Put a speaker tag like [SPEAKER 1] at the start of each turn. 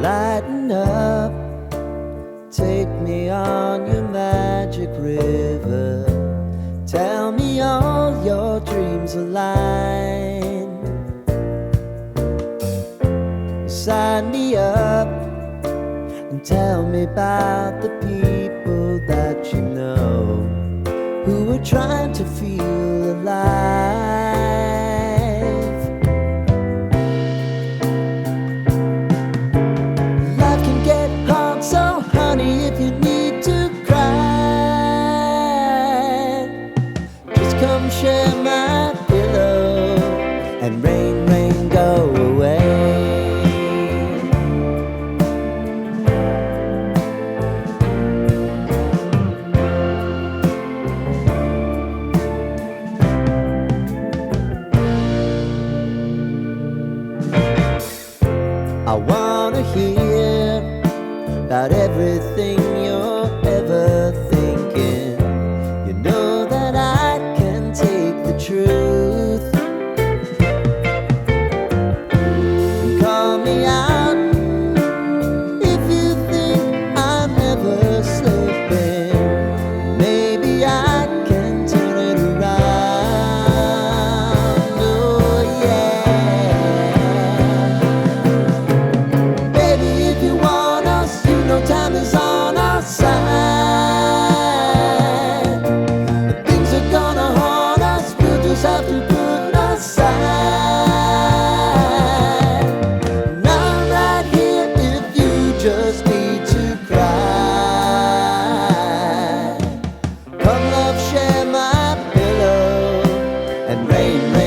[SPEAKER 1] Lighten up, take me on your magic river. Tell me all your dreams align. Sign me up and tell me about the people that you know who are trying to feel alive. Life can get hard, so honey, if you need to cry, just come share my pillow and rain, rain, go away. I wanna hear about everything you're ever thinking. You know that I can take the truth. Call me out if you think I'm ever slipping. Maybe I can turn it around. Oh yeah. Baby, if you want us, you know time is on our side. If things are gonna haunt us, we'll just have to put aside. And I'm right here if you just need to cry. Come love, share my pillow and rain, rain.